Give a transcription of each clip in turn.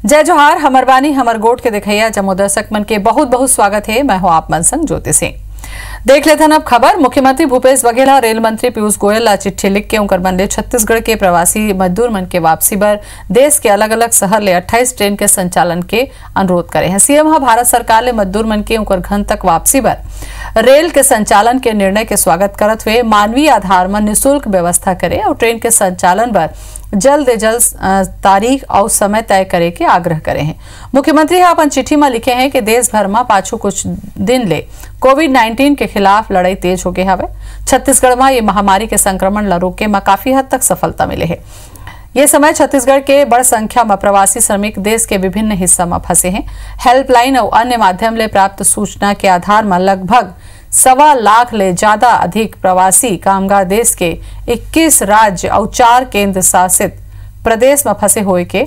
जय जोहार, हमर बानी हमर गोट के दिखैया जम्मू दर्शक मन के बहुत बहुत स्वागत है। मैं हूं आप मन संग ज्योति सिंह। देख लेते हैं अब खबर। मुख्यमंत्री भूपेश बघेल रेल मंत्री पीयूष गोयल चिट्ठी लिख के उनकर मन ले छत्तीसगढ़ के प्रवासी मजदूर मन के वापसी बर देश के अलग अलग शहर ले 28 ट्रेन के संचालन के अनुरोध करे हैं। सीएम भारत सरकार ले मजदूर मन के उनकर घर तक वापसी बर रेल के संचालन के निर्णय के स्वागत करत हुए मानवीय आधार में निःशुल्क व्यवस्था करे और ट्रेन के संचालन बर जल्द तारीख और समय तय करे के आग्रह करे हैं। मुख्यमंत्री अपन चिट्ठी में लिखे हैं कि देश भर में पाछू कुछ दिन ले कोविड-19 के खिलाफ लड़ाई तेज हो गई हवे। छत्तीसगढ़ में ये महामारी के संक्रमण ला रोके में काफी हद तक सफलता मिले है। ये समय छत्तीसगढ़ के बड़ संख्या में प्रवासी श्रमिक देश के विभिन्न हिस्सा में फंसे हैं। हेल्पलाइन और अन्य माध्यम ले प्राप्त सूचना के आधार में लगभग 1.25 लाख ले ज्यादा अधिक प्रवासी कामगार देश के 21 राज्य और 4 केंद्र शासित प्रदेश में फंसे हुए के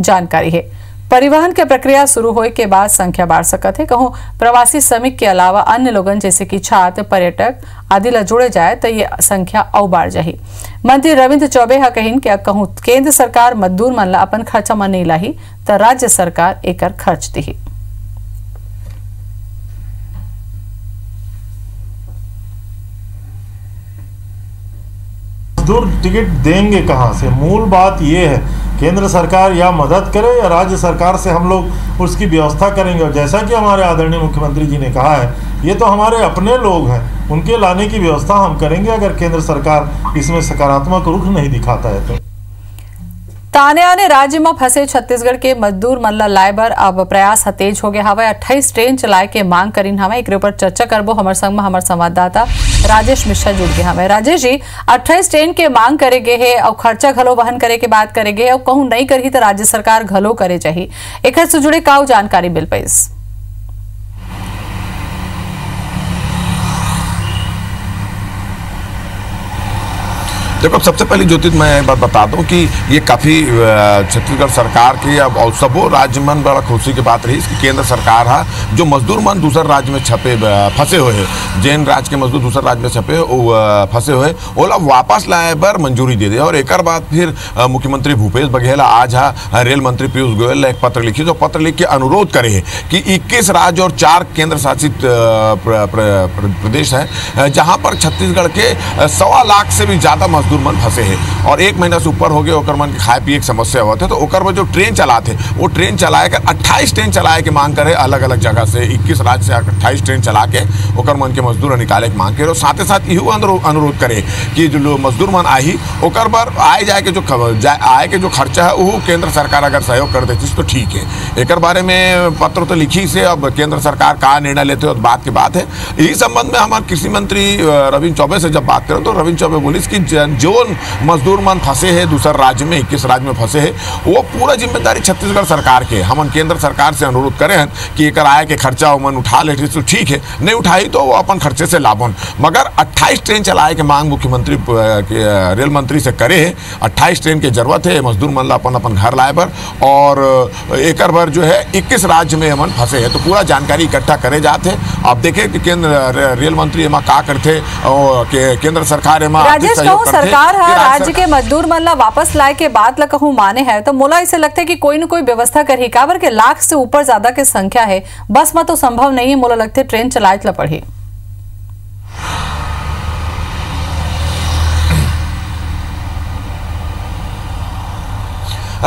जानकारी है। परिवहन के प्रक्रिया शुरू होने के बाद संख्या बढ़ सकत है। कहूं प्रवासी श्रमिक के अलावा अन्य लोगन जैसे कि छात्र, पर्यटक आदि ला जुड़े जाए तो ये संख्या और बढ़ जाही। मंत्री रविंद्र चौबे हा कहिन कि कहूं केंद्र सरकार मजदूर मन ला अपन खर्चा में नहीं लाही तो राज्य सरकार एकर खर्च दी। मजदूर टिकट देंगे कहाँ से? मूल बात ये है केंद्र सरकार या मदद करे या राज्य सरकार से हम लोग उसकी व्यवस्था करेंगे। और जैसा कि हमारे आदरणीय मुख्यमंत्री जी ने कहा है, ये तो हमारे अपने लोग हैं, उनके लाने की व्यवस्था हम करेंगे अगर केंद्र सरकार इसमें सकारात्मक रुख नहीं दिखाता है तो। ताने आने राज्य में फंसे छत्तीसगढ़ के मजदूर मन ला लाए बर अब प्रयास तेज हो गया हवा। 28 ट्रेन चलाए के मांग करीन हमें एक ऊपर चर्चा करबो। हमारे संग में हमारे संवाददाता राजेश मिश्रा जुड़ गए हमें। राजेश जी, 28 ट्रेन के मांग करे गए है और खर्चा घलो वहन करे के बात करे गए और कहूं नहीं करही तो राज्य सरकार घलो करे चाहिए। एक से जुड़े का जानकारी मिल पाई? देखो, सबसे पहले ज्योति मैं एक बात बता दूं कि ये काफ़ी छत्तीसगढ़ सरकार की अब और सबो राज्य मन बड़ा खुशी की बात रही कि केंद्र सरकार है जो मजदूर मन दूसरे राज्य में फंसे हुए हैं, जैन राज्य के मजदूर दूसरे राज्य में फंसे हुए ओला वापस लाए बर मंजूरी दे दे। और एक बात फिर मुख्यमंत्री भूपेश बघेल आज रेल मंत्री पीयूष गोयल ने एक पत्र लिखी, जो पत्र लिख के अनुरोध करे है कि 21 राज्य और 4 केंद्र शासित प्रदेश हैं जहाँ पर छत्तीसगढ़ के 1.25 लाख से भी ज़्यादा मजदूर मन फंसे हैं और 1 महीना से ऊपर हो गए ओकर मन के खाए पिए की समस्या होते तो ओकर में जो ट्रेन चलाते वो ट्रेन चलाए कर 28 ट्रेन चलाए के मांग करे। अलग अलग जगह से 21 राज्य से 28 ट्रेन चला के ओकर मन के मजदूर निकाले के मांग करे। और साथ ही साथ यही अनुरोध करे कि जो मजदूर मन आई ओकर पर आए जाए के जो खर्चा है वो केंद्र सरकार अगर सहयोग कर देती तो ठीक है। एक बारे में पत्र तो लिखी से अब केंद्र सरकार का निर्णय लेते हो बात की बात है। इसी संबंध में हमारे कृषि मंत्री रविंद्र चौबे से जब बात करें तो रविंद्र चौबे बोली कि जो मजदूर मन फंसे हैं दूसरे राज्य में 21 राज्य में फंसे हैं वो पूरा जिम्मेदारी छत्तीसगढ़ सरकार के। हम केंद्र सरकार से अनुरोध करें हैं कि एक आय के खर्चा मन उठा ले तो ठीक है, नहीं उठाई तो वो अपन खर्चे से लाभन। मगर 28 ट्रेन चलाए के मांग मुख्यमंत्री रेल मंत्री से करे है। 28 ट्रेन की जरूरत है मजदूर मन अपन घर लाए पर और एक बार जो है 21 राज्य में मन फंसे है तो पूरा जानकारी इकट्ठा करे जाते हैं। आप देखें कि केंद्र रेल मंत्री एमा का करते और केंद्र सरकार एमा सरकार राज्य के मजदूर मन ला वापस लाए के बाद ला कहूं माने है तो मोला ऐसे लगता है कि कोई न कोई व्यवस्था कर ही काबर के लाख से ऊपर ज्यादा के संख्या है, बस में तो संभव नहीं है। मोला लगता है ट्रेन चलाए ला पड़ी।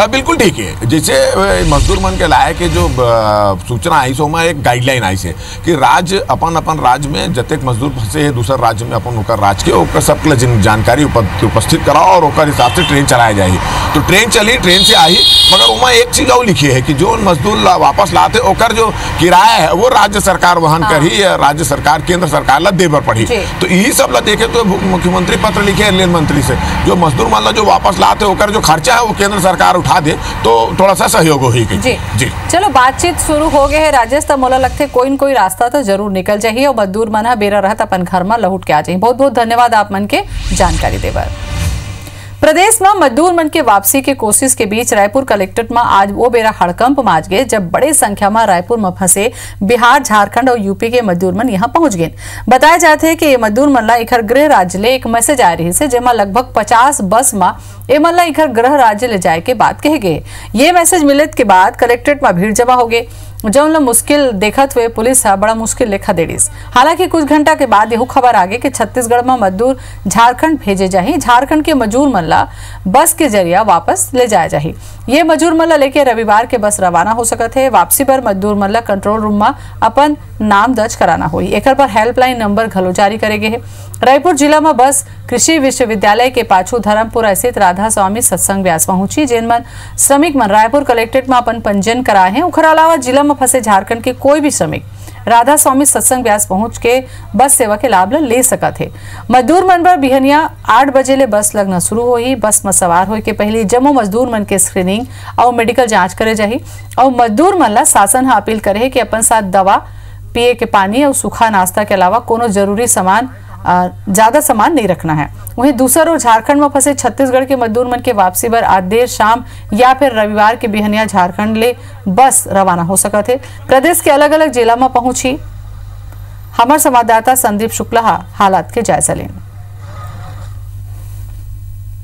बिल्कुल ठीक है। जैसे मजदूर मन के लाए के जो सूचना आई सो में एक गाइडलाइन आई से कि राज्य अपन राज्य में जतेक मजदूर फंसे हैं दूसरे राज्य में अपन ओकर राज्य के ओकर सबके जानकारी उपस्थित कराओ और ओकर हिसाब से ट्रेन चलाए जाए। तो ट्रेन चली, ट्रेन से आई, मगर उमा एक चीज और लिखी है कि जो मजदूर वापस लाते ओकर जो किराया है वो राज्य सरकार वहन कर ही राज्य सरकार केंद्र सरकार ला देवर पड़ी। तो यही सब ला देखे तो मुख्यमंत्री पत्र लिखे रेल मंत्री से जो मजदूर मन ला जो वापस लाते ओकर जो खर्चा है वो केंद्र सरकार उठा दे तो थोड़ा सा सहयोग होगी। जी चलो, बातचीत शुरू हो गए है राजेश। तब मोला लगते कोई न कोई रास्ता तो जरूर निकल जाइए और मजदूर मन बेरा रहत अपन घर में लौट के आ जाइए। बहुत बहुत धन्यवाद आप मन के जानकारी देवर। प्रदेश में मजदूर मन के वापसी के कोशिश के बीच रायपुर कलेक्ट्रेट में आज वो बेरा हड़कंप माच गए जब बड़े संख्या में रायपुर में फंसे बिहार, झारखंड और यूपी के मजदूर मन यहां पहुंच गए। बताया जाते है कि ये मजदूर मन ला इखर गृह राज्य ले एक मैसेज आ रही है, जेमा लगभग 50 बस में ए मन ला इखर गृह राज्य ले जाए के बात कहे गए। ये मैसेज मिले के बाद कलेक्ट्रेट में भीड़ जमा हो गए, जौन मुश्किल देखत हुए पुलिस बड़ा मुश्किल लेखा देड़ीस। हालांकि कुछ घंटा के बाद यह खबर आ गई कि छत्तीसगढ़ में मजदूर झारखंड भेजे जाही, झारखंड के मजदूर मन ला बस के जरिया वापस ले जाया जाही। ये मजदूर मन ला लेके रविवार के बस रवाना हो सकत है। वापसी पर मजदूर मन ला कंट्रोल रूम में अपन नाम दर्ज कराना होई। एकर पर हेल्पलाइन नंबर घलो जारी करे गए है। रायपुर जिला में बस कृषि विश्वविद्यालय के पाछू धर्मपुरा स्थित राधा स्वामी सत्संग व्यास पहुंची, जिन मन श्रमिक मन रायपुर कलेक्ट्रेट में अपन पंजीयन कराए हैं। उखर अलावा जिला में फंसे झारखंड के कोई भी श्रमिक राधा स्वामी सत्संग व्यास पहुंच के बस सेवा के लाभ ले सकत है। मजदूर मन पर बिहनिया 8 बजे ले बस लगना शुरू होई। बस में सवार होए के पहले जम्मू मजदूर मन के स्क्रीनिंग और मेडिकल जांच करे जाही और मजदूर मन ला शासन हा अपील करे कि अपन साथ दवा, पिए के पानी और सूखा नाश्ता के अलावा कोनो जरूरी सामान ज्यादा सामान नहीं रखना है। वहीं दूसरा ओर झारखंड में फंसे छत्तीसगढ़ के मजदूर मन के वापसी पर आज देर शाम या फिर रविवार के बिहनिया झारखंड ले बस रवाना हो सकत है। प्रदेश के अलग अलग जिला में पहुंची हमारे संवाददाता संदीप शुक्ला हालात के जायजा लें।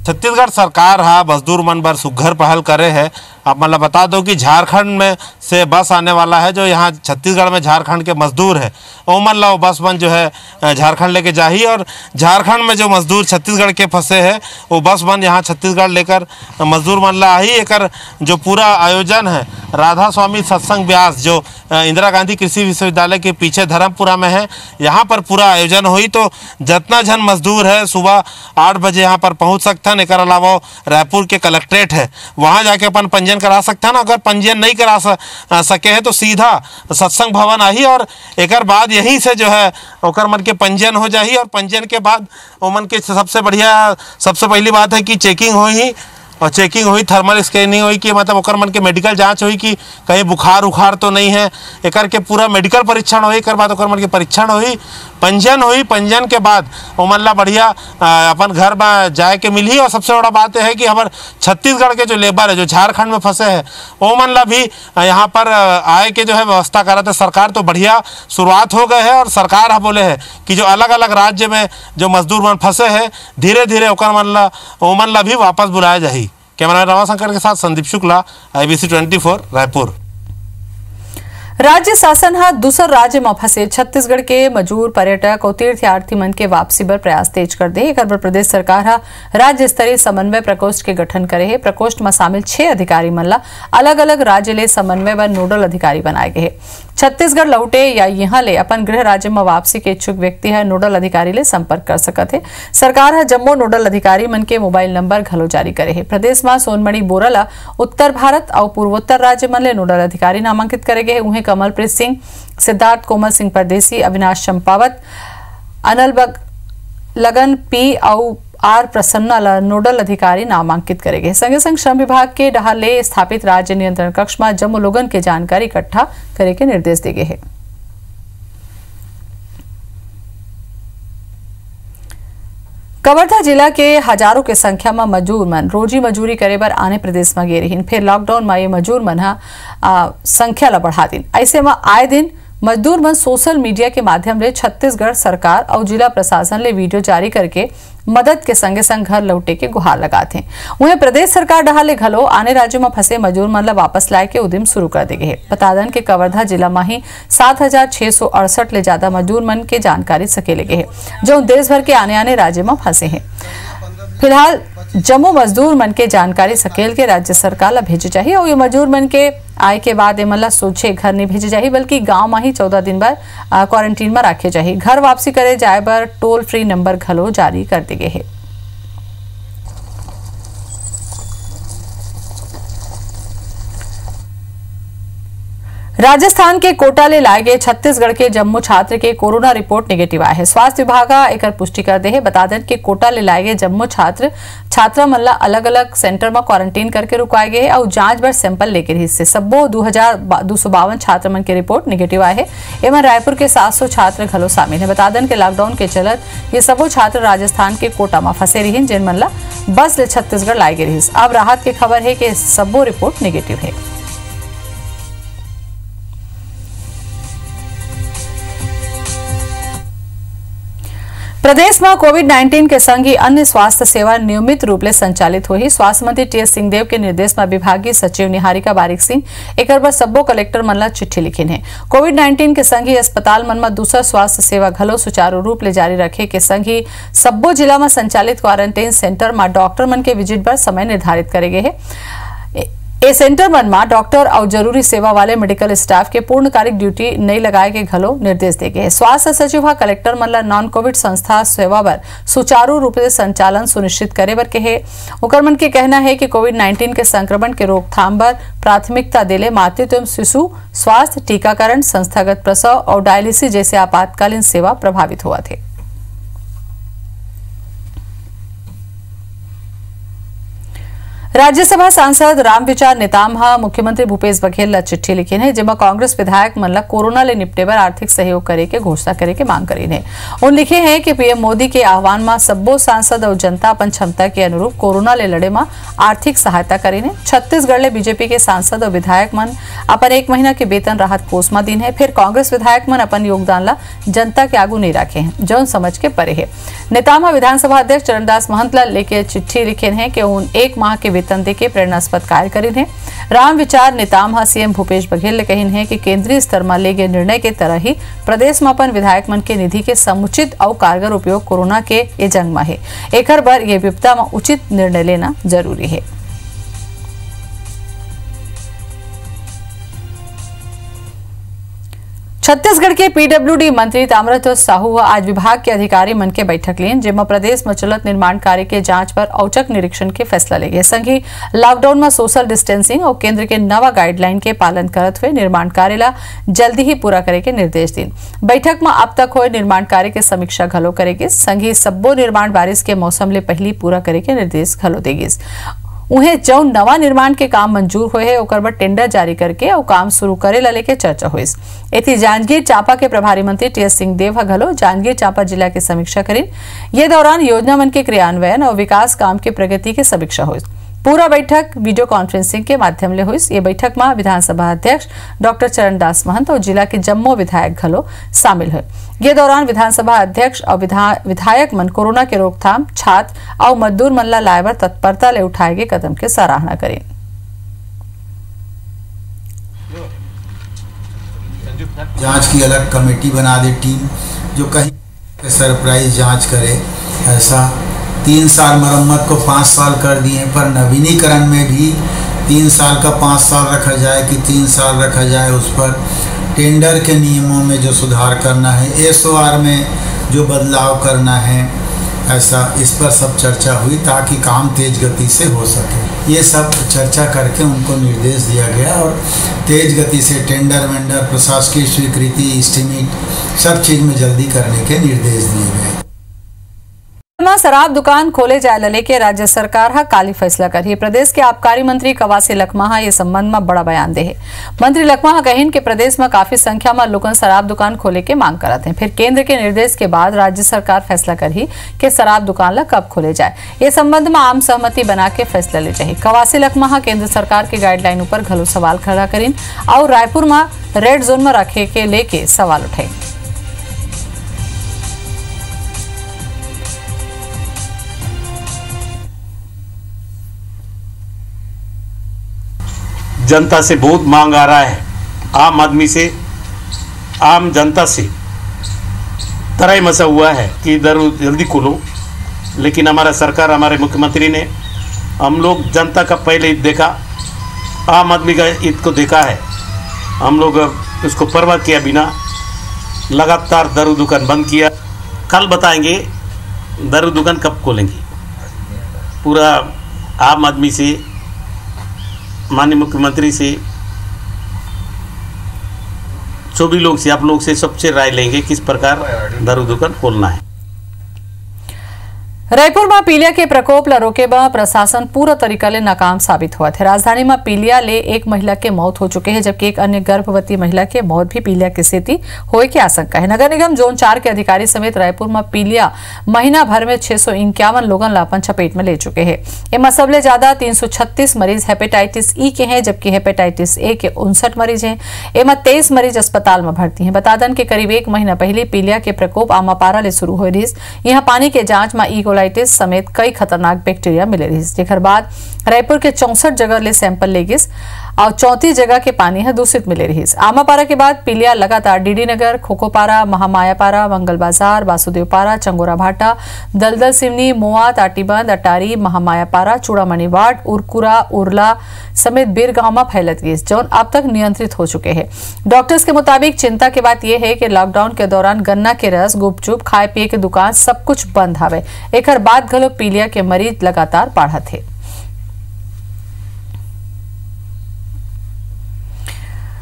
छत्तीसगढ़ सरकार मजदूर मन बर सुघर पहल करे है। आप मतलब बता दो कि झारखंड में से बस आने वाला है, जो यहाँ छत्तीसगढ़ में झारखंड के मजदूर है वो मन ला वो बस बन जो है झारखंड लेके जाही, और झारखंड में जो मजदूर छत्तीसगढ़ के फंसे है वो बस बन यहाँ छत्तीसगढ़ लेकर मजदूर मन ला आई। एकर जो पूरा आयोजन है राधा स्वामी सत्संग व्यास जो इंदिरा गांधी कृषि विश्वविद्यालय के पीछे धर्मपुरा में है, यहाँ पर पूरा आयोजन हुई। तो जितना जन मजदूर है सुबह 8 बजे यहाँ पर पहुँच सकते हैं। एकर अलावा रायपुर के कलेक्ट्रेट है, वहाँ जाके अपन पंजीयन करा सकता है ना। अगर पंजीयन नहीं करा सके है तो सीधा सत्संग भवन आई और एकर बाद यहीं से जो है ओकर मन के पंजीयन हो जाही। और पंजीयन के बाद ओमन के सबसे पहली बात है कि चेकिंग होई और चेकिंग हुई, थर्मल स्कैनिंग हुई कि मतलब ओकर मन के मेडिकल जांच हुई कि कहीं बुखार उखार तो नहीं है। एकर के पूरा मेडिकल परीक्षण हुई, एकर बाद ओकर मन के परीक्षण हुई, पंजीयन हुई। पंजीयन के बाद ओमन ला बढ़िया अपन घर में जाए के मिली। और सबसे बड़ा बात है कि हमारे छत्तीसगढ़ के जो लेबर है जो झारखंड में फंसे हैं ओमन ला भी यहाँ पर आए के जो है व्यवस्था करते सरकार। तो बढ़िया शुरुआत हो गए है और सरकार बोले है कि जो अलग अलग राज्य में जो मजदूर मन फंसे हैं धीरे धीरे ओमन ला भी वापस बुलाया जाही। कैमरामैन रमाशंकर के साथ संदीप शुक्ला, IBC 24 रायपुर। राज्य शासन दूसर राज्य में फंसे छत्तीसगढ़ के मजदूर, पर्यटक और तीर्थयात्री मन के वापसी पर प्रयास तेज कर दे। एक प्रदेश सरकार राज्य स्तरीय समन्वय प्रकोष्ठ के गठन करे है। प्रकोष्ठ में शामिल 6 अधिकारी मन ला अलग अलग राज्य ले समन्वय व नोडल अधिकारी बनाए गए है। छत्तीसगढ़ लौटे या यहाँ ले अपन गृह राज्य में वापसी के इच्छुक व्यक्ति है नोडल अधिकारी ले संपर्क कर सकत है। सरकार जम्मो नोडल अधिकारी मन के मोबाइल नंबर घलो जारी करे है। प्रदेश में सोनमणि बोरा ला उत्तर भारत और पूर्वोत्तर राज्य मन ले नोडल अधिकारी नामांकित करे गए। उन्हें कमलप्रीत सिंह, सिद्धार्थ कोमल सिंह परदेसी, अविनाश चंपावत, अनल लगन पी और आर प्रसन्ना नोडल अधिकारी नामांकित करे गए। संगे संग श्रम विभाग के डहाले स्थापित राज्य नियंत्रण कक्ष में जम्मू लोगन के जानकारी इकट्ठा करे के निर्देश दिए गए हैं। कवर्धा जिला के हजारों के संख्या में मजदूर मन रोजी मजूरी करे बर आने प्रदेश में गे रही। फिर लॉकडाउन में ये मजदूर मन संख्या ला बढ़ा दिन। ऐसे में आए दिन मजदूर मन सोशल मीडिया के माध्यम से छत्तीसगढ़ सरकार और जिला प्रशासन ले वीडियो जारी करके मदद के संगे संग घर लौटे के गुहार लगाते हैं। वहीं प्रदेश सरकार डहाले घलो आने राज्यों में फंसे मजदूर मन ला वापस लाए के उद्यम शुरू कर दिए है। बता दें कि कवर्धा जिला में ही 7,668 ले ज्यादा मजदूर मन के जानकारी सकेले गए है, जो देश भर के आने राज्य में फंसे हैं। फिलहाल जम्मू मजदूर मन के जानकारी सकेल के राज्य सरकार ला भेजे चाहिए और ये मजदूर मन के आय के बाद एमन सोचे घर नहीं भेजे जाही, बल्कि गांव में ही 14 दिन बाद क्वारंटीन में रखे जाही। घर वापसी करे जाए बर टोल फ्री नंबर घलो जारी कर दिए गए है। राजस्थान के कोटा ले लाए गए छत्तीसगढ़ के जम्मू छात्र के कोरोना रिपोर्ट नेगेटिव आए है। स्वास्थ्य विभाग एक पुष्टि कर दे है। बता दें कि कोटा ले लाए गए जम्मू छात्रा मल्ला अलग अलग सेंटर में क्वारंटीन करके रुकाए गए और जांच बर सैंपल लेकर हिस्से सब्बो 2252 छात्र मन की रिपोर्ट नेगेटिव आए है। एवं रायपुर के 700 छात्र घलो शामिल है। बता दें कि लॉकडाउन के चलत ये सबो छात्र राजस्थान के कोटा में फंसे रही जिन मन बस ले छत्तीसगढ़ लाई गई। अब राहत की खबर है कि सबो रिपोर्ट नेगेटिव है। प्रदेश में कोविड-19 के संग ही अन्य स्वास्थ्य सेवा नियमित रूप से संचालित हुई। स्वास्थ्य मंत्री टी.एस. सिंहदेव के निर्देश में विभागीय सचिव निहारिका बारिक सिंह एक बार सब्बो कलेक्टर मन ला चिट्ठी लिखिन है। कोविड-19 के संग ही अस्पताल मन में दूसरा स्वास्थ्य सेवा घलो सुचारू रूप ले जारी रखे के संग ही सब्बो जिला में संचालित क्वारंटाइन सेंटर में डॉक्टर मन के विजिट पर समय निर्धारित करे गए है। ए सेंटर मन में डॉक्टर और जरूरी सेवा वाले मेडिकल स्टाफ के पूर्णकालिक ड्यूटी नहीं लगाए के घलो निर्देश दे गए। स्वास्थ्य सचिव कलेक्टर मन ला नॉन कोविड संस्था सेवा बर सुचारू रूप से संचालन सुनिश्चित करे बर कहे। ओकर मन के कहना है कि कोविड-19 के संक्रमण के रोकथाम बर प्राथमिकता देले मातृत्व एवं शिशु स्वास्थ्य, टीकाकरण, संस्थागत प्रसव और डायलिसिस जैसे आपातकालीन सेवा प्रभावित हुआ थे। राज्यसभा सांसद रामविचार नेताम मुख्यमंत्री भूपेश बघेल ला चिट्ठी लिखी है, जिसमें कांग्रेस विधायक मन ला कोरोना ले निपटे बर आर्थिक सहयोग करे के घोषणा करे के मांग करी है। उन लिखे हैं कि पीएम मोदी के आह्वान में सब्बो सांसद और जनता अपन क्षमता के अनुरूप कोरोना ले लड़े में आर्थिक सहायता करी है। छत्तीसगढ़ ले बीजेपी के सांसद और विधायक मन अपन 1 महीना के वेतन राहत कोष में दिन है। फिर कांग्रेस विधायक मन अपन योगदान ला जनता के आगू नहीं रखे हैं, जौन समझ के परे है। नेतामा विधानसभा अध्यक्ष चरणदास महंत ला लेके चिट्ठी लिखे हैं कि उन 1 माह के वेतन देके प्रेरणास्पद कार्य करीन है। राम विचार नेताम सीएम भूपेश बघेल ने कहिन है कि केंद्रीय स्तर में ले गए निर्णय के तरह ही प्रदेश में अपन विधायक मन के निधि के समुचित और कारगर उपयोग कोरोना के ये जंग में है। एकर बर ये विपदा में उचित निर्णय लेना जरूरी है। छत्तीसगढ़ के पीडब्ल्यूडी मंत्री ताम्रध्वज साहू आज विभाग के अधिकारी मन के बैठक लीन, जिसमें प्रदेश में चलत निर्माण कार्य के जांच पर औचक निरीक्षण के फैसला ले गए। संग ही लॉकडाउन में सोशल डिस्टेंसिंग और केंद्र के नवा गाइडलाइन के पालन करते हुए निर्माण कार्य ला जल्दी ही पूरा करे के निर्देश दिन। बैठक में अब तक हुए निर्माण कार्य के समीक्षा घलो करेगी। संग ही सब्बो निर्माण बारिश के मौसम ले पहली पूरा करे के निर्देश घलो देगी। उन्हें जो नवा निर्माण के काम मंजूर हुए है ओकर पर टेंडर जारी करके और काम शुरू करे ला लेके चर्चा हुई। एथी जांजगीर चांपा के प्रभारी मंत्री टी.एस. सिंहदेव घलो जांजगीर चांपा जिला के समीक्षा करीन। ये दौरान योजना मन के क्रियान्वयन और विकास काम के प्रगति के समीक्षा हुई। पूरा बैठक वीडियो कॉन्फ्रेंसिंग के माध्यम ले हुई। ये बैठक में विधानसभा अध्यक्ष डॉक्टर चरणदास महंत और जिला के जम्मो विधायक घलो शामिल हुए। ये दौरान विधानसभा अध्यक्ष और विधायक मन कोरोना के रोकथाम, छात्र और मजदूर मन ला लाए बर तत्परता ले उठाए गए कदम के सराहना करें। जांच की अलग कमेटी बना दे टीम, जो कहीं सरप्राइज जांच करे। ऐसा 3 साल मरम्मत को 5 साल कर दिए, पर नवीनीकरण में भी 3 साल का 5 साल रखा जाए कि 3 साल रखा जाए। उस पर टेंडर के नियमों में जो सुधार करना है, एसओआर में जो बदलाव करना है, ऐसा इस पर सब चर्चा हुई ताकि काम तेज गति से हो सके। ये सब चर्चा करके उनको निर्देश दिया गया और तेज गति से टेंडर वेंडर, प्रशासकीय स्वीकृति, एस्टीमेट सब चीज़ में जल्दी करने के निर्देश दिए गए। शराब दुकान खोले जाए लले के राज्य सरकार हा काली फैसला करी। प्रदेश के आबकारी मंत्री कवासी लखमा ये संबंध में बड़ा बयान दे है। मंत्री लखमा कहिन कि प्रदेश में काफी संख्या में लोगन शराब दुकान खोले के मांग करते हैं। फिर केंद्र के निर्देश के बाद राज्य सरकार फैसला करी कि शराब दुकान ला कब खोले जाए। ये संबंध में आम सहमति बना के फैसला ले जाए। कवासी लखमा केंद्र सरकार के गाइडलाइन पर घलो सवाल खड़ा करीन और रायपुर में रेड जोन में रखे के लेके सवाल उठाए। जनता से बहुत मांग आ रहा है, आम आदमी से, आम जनता से तरह मचा हुआ है कि इधर जल्दी खोलो। लेकिन हमारा सरकार, हमारे मुख्यमंत्री ने हम लोग जनता का पहले हित देखा, आम आदमी का हित को देखा है। हम लोग उसको परवाह किया बिना लगातार दारू दुकान बंद किया। कल बताएंगे दारू दुकान कब खोलेंगे। पूरा आम आदमी से, माननीय मुख्यमंत्री से सभी लोग से, आप लोग से सबसे राय लेंगे किस प्रकार दारू दुकान खोलना है। रायपुर में पीलिया के प्रकोप ला रोके बा प्रशासन पूरा तरीका ले नाकाम साबित हुआ है। राजधानी में पीलिया ले एक महिला के मौत हो चुके हैं, जबकि एक अन्य गर्भवती महिला के मौत भी पीलिया की स्थिति होने की आशंका है। नगर निगम जोन 4 के अधिकारी समेत रायपुर में पीलिया महीना भर में 651 लोगन ला अपन चपेट में ले चुके हैं। इनमें सबले ज्यादा 336 मरीज हेपेटाइटिस ई के हैं, जबकि हेपेटाइटिस ए के 59 मरीज हैं। इनमें 23 मरीज अस्पताल में भर्ती हैं। बता दें कि करीब एक महीना पहले पीलिया के प्रकोप आमापारा ले शुरू हो रही। यहाँ पानी के जांच में ई समेत कई खतरनाक बैक्टीरिया मिले रही, जेकर बाद रायपुर के 64 जगह ले सैंपल ले गिस और 34 जगह के पानी है दूषित मिले रही। आमापारा के बाद पीलिया लगातार डीडी नगर, खोखोपारा, महामायापारा, मंगल बाजार, वासुदेवपारा, चंगोरा भाटा, दलदल सिवनी, मोआ, ताटीबंद, अटारी, महामायापारा, चूड़ामणि वार्ड, उरकुरा, उरला समेत बीर गांव में फैलत गई, जो अब तक नियंत्रित हो चुके हैं। डॉक्टर्स के मुताबिक चिंता की बात यह है कि लॉकडाउन के दौरान गन्ना के रस, गुपचुप, खाए पिए की दुकान सब कुछ बंद हवे। एक बाद घलो पीलिया के मरीज लगातार बढ़त है।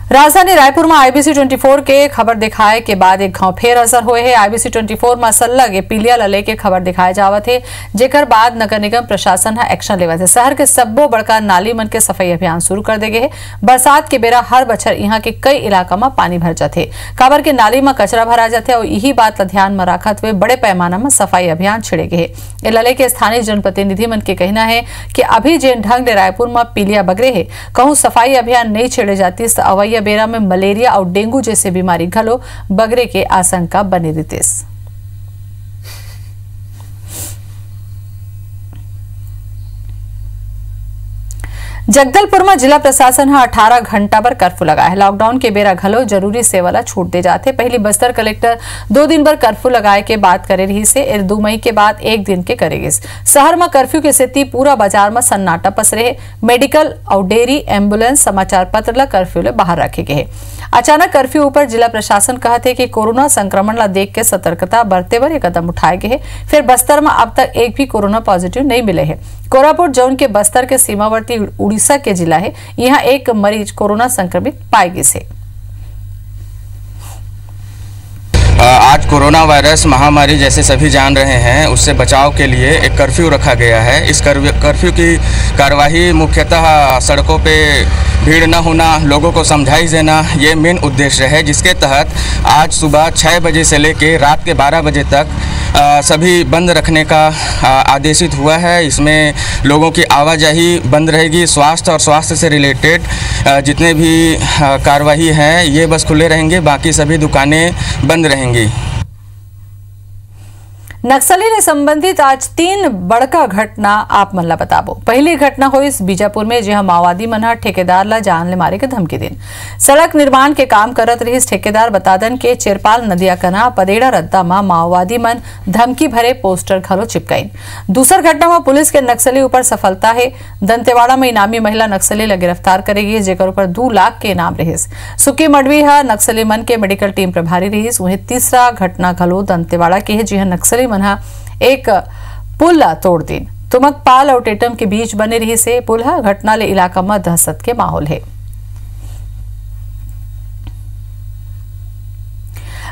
राजधानी रायपुर में आईबीसी 24 के खबर दिखाए के बाद एक घाव फेर असर हुए है। आईबीसी 24 में सल्लग पीलिया लले के खबर दिखाए जावत है, जेकर बाद नगर निगम प्रशासन है एक्शन लेवत है। शहर के सब्बो बड़का नाली मन के सफाई अभियान शुरू कर दे गए है। बरसात के बेरा हर बछर यहाँ के कई इलाका में पानी भर जाते, काबर के नाली में कचरा भरा जाते और यही बात ला ध्यान में रखत हुए बड़े पैमाना में सफाई अभियान छिड़े गए है। लले के स्थानीय जनप्रतिनिधि मन के कहना है कि अभी जिन ढंग ले रायपुर में पीलिया बगरे है, कहूं सफाई अभियान नहीं छिड़े जाती तो अवैया बेरा में मलेरिया और डेंगू जैसे बीमारी घलो बगरे के आशंका बनी रहती। जगदलपुर में जिला प्रशासन 18 घंटा पर कर्फ्यू लगाया है। लॉकडाउन के बेरा घलो जरूरी सेवाला छूट दे जाते। पहली बस्तर कलेक्टर 2 दिन पर कर्फ्यू लगाए के बात करे रही से 2 मई के बाद 1 दिन के करेगी। शहर में कर्फ्यू की स्थिति पूरा बाजार में सन्नाटा पसरे। मेडिकल और डेयरी, एम्बुलेंस, समाचार पत्र ला कर्फ्यू ले बाहर रखे गए। अचानक कर्फ्यू ऊपर जिला प्रशासन कहते कि कोरोना संक्रमण ला देख के सतर्कता बरते बर कदम उठाए गए। फिर बस्तर में अब तक एक भी कोरोना पॉजिटिव नहीं मिले है। कोरापुट जोन के बस्तर के सीमावर्ती उड़ीसा के जिला है, यहाँ एक मरीज कोरोना संक्रमित पाए गए से। आज कोरोना वायरस महामारी जैसे सभी जान रहे हैं, उससे बचाव के लिए एक कर्फ्यू रखा गया है। इस कर्फ्यू की कार्यवाही मुख्यतः सड़कों पे भीड़ न होना, लोगों को समझाइश देना, ये मेन उद्देश्य है, जिसके तहत आज सुबह 6 बजे से लेकर रात के 12 बजे तक सभी बंद रखने का आदेशित हुआ है। इसमें लोगों की आवाजाही बंद रहेगी। स्वास्थ्य और स्वास्थ्य से रिलेटेड जितने भी कार्यवाही हैं ये बस खुले रहेंगे, बाकी सभी दुकानें बंद रहेंगी। नक्सली ने संबंधित आज 3 बड़का घटना आप मन ला बताबो। पहली घटना हुई बीजापुर में, जहां माओवादी मन ठेकेदार ला जान ले मारे के धमकी दिन। सड़क निर्माण के काम करत रही ठेकेदार बतादन के चेरपाल नदिया कना पदेड़ा रद्दा में माओवादी मन धमकी भरे पोस्टर घलो चिपकाइन। दूसर घटना में पुलिस के नक्सली ऊपर सफलता है। दंतेवाड़ा में इनामी महिला नक्सली ला गिरफ्तार करेगी, जेकर ऊपर 2 लाख के इनाम रहीस। सुकी मडवी हा नक्सली मन के मेडिकल टीम प्रभारी रहीस। वहीं तीसरा घटना घलो दंतेवाड़ा की है, जहां नक्सली एक पुल तोड़ दिन तुमकपाल और टेटम के बीच बने रही से पुल घटना ले इलाका में दहशत के माहौल है।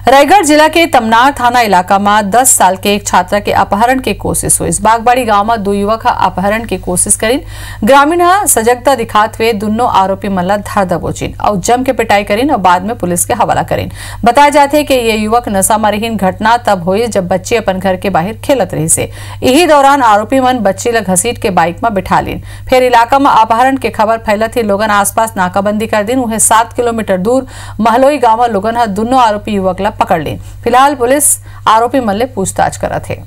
रायगढ़ जिला के तमनार थाना इलाका में 10 साल के एक छात्रा के अपहरण की कोशिश हुई। बागबाड़ी गांव में 2 युवक अपहरण की कोशिश करीन। ग्रामीण सजगता दिखाते हुए दोनों आरोपी मन ला धर दबोचिन और जम के पिटाई करीन और बाद में पुलिस के हवाला करीन। बताया जाते है कि ये युवक नशा में रहीन। घटना तब हुई जब बच्चे अपन घर के बाहर खेलत रही से। यही दौरान आरोपी मन बच्चे ला घसीट के बाइक में बिठा लीन। फिर इलाका में अपहरण के खबर फैलत ही लोगन आसपास नाकाबंदी कर दिन। उन्हें 7 किलोमीटर दूर महलोई गांव में लोगन दोनों आरोपी युवक ला पकड़ ली। फिलहाल पुलिस आरोपी मन ले पूछताछ करत है।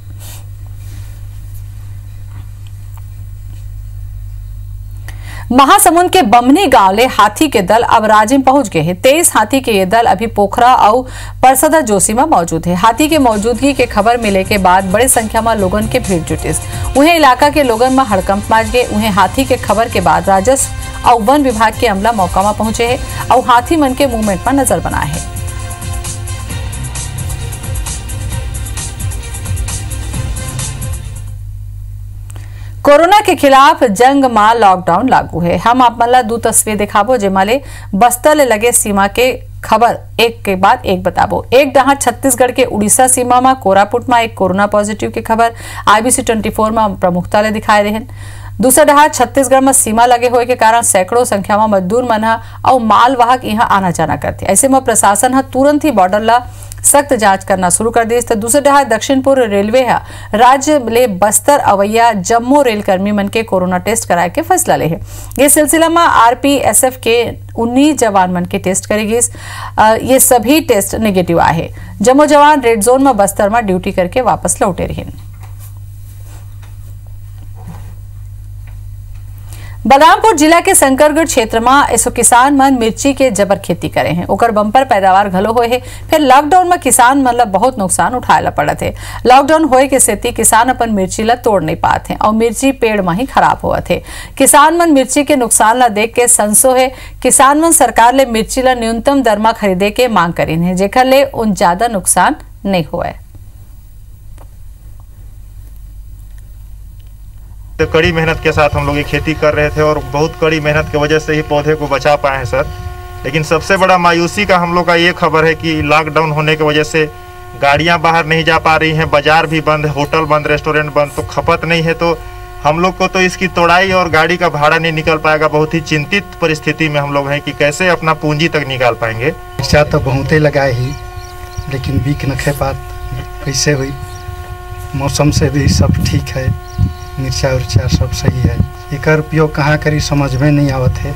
महासमुंद के बमनी गांव ले हाथी के दल अब राजिम पहुंच गए हैं। 23 हाथी के ये दल अभी पोखरा और परसदा जोशी में मौजूद है। हाथी के मौजूदगी के खबर मिले के बाद बड़ी संख्या में लोगन के भीड़ जुटिस। उन्हें इलाका के लोगन में हड़कंप मच गए। उन्हें हाथी के खबर के बाद राजस्व और वन विभाग के अमला मौका में पहुंचे है और हाथी मन के मूवमेंट पर नजर बनाए है। कोरोना के खिलाफ जंग में लॉकडाउन लागू है। हम आप मन ला 2 तस्वीर दिखाबो, जेमाले बस्तर ले लगे सीमा के खबर एक के बाद एक बताबो। एक डहां छत्तीसगढ़ के उड़ीसा सीमा में कोरापुट में एक कोरोना पॉजिटिव की खबर IBC 24 में प्रमुखता ले दिखाए रहे। दूसरा डहां छत्तीसगढ़ में सीमा लगे होए के कारण सैकड़ों संख्या में मजदूर मन और मालवाहक यहाँ आना जाना करते। ऐसे में प्रशासन हा तुरंत ही बॉर्डर ला सख्त जांच करना शुरू कर दी। तो दूसरे डहां दक्षिण पूर्व रेलवे हा राज्य ले बस्तर अवैया जम्मू रेलकर्मी मन के कोरोना टेस्ट कराए के फैसला ले है। ये सिलसिला में RPSF के 19 जवान मन के टेस्ट करेगी। ये सभी टेस्ट नेगेटिव आए। जम्मू जवान रेड जोन में बस्तर में ड्यूटी करके वापस लौटे रहे। बलरामपुर जिला के शंकरगढ़ क्षेत्र में ऐसो किसान मन मिर्ची के जबर खेती करे हैं। ओकर बंपर पैदावार घलो होए है। फिर लॉकडाउन में किसान मन ला बहुत नुकसान उठाए पड़त है। लॉकडाउन होए के सेती किसान अपन मिर्ची ला तोड़ नहीं पाते हैं और मिर्ची पेड़ में ही खराब होत है। किसान मन मिर्ची के नुकसान ला देख के संसो है। किसान मन सरकार ले मिर्ची ला न्यूनतम दर में खरीदे के मांग करीन है, जेकर ले उन ज्यादा नुकसान नहीं हुआ। तो कड़ी मेहनत के साथ हम लोग ये खेती कर रहे थे और बहुत कड़ी मेहनत की वजह से ही पौधे को बचा पाए हैं सर। लेकिन सबसे बड़ा मायूसी का हम लोग का ये खबर है कि लॉकडाउन होने की वजह से गाड़ियां बाहर नहीं जा पा रही हैं, बाजार भी बंद, होटल बंद, रेस्टोरेंट बंद, तो खपत नहीं है। तो हम लोग को तो इसकी तोड़ाई और गाड़ी का भाड़ा नहीं निकल पाएगा। बहुत ही चिंतित परिस्थिति में हम लोग हैं कि कैसे अपना पूंजी तक निकाल पाएंगे। खर्चा तो बहुत ही लगाए ही, लेकिन बिक न खे पात कैसे हुई। मौसम से भी सब ठीक है, मिर्चा उर्चा सब सही है। एक उपयोग कहाँ करी समझ में नहीं आवत है।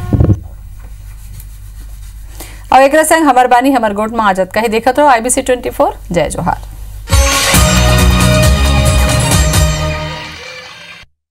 और एक संग हमार बानी हमार गोट में आजत कही देखत रहो IBC 24। जय जोहार।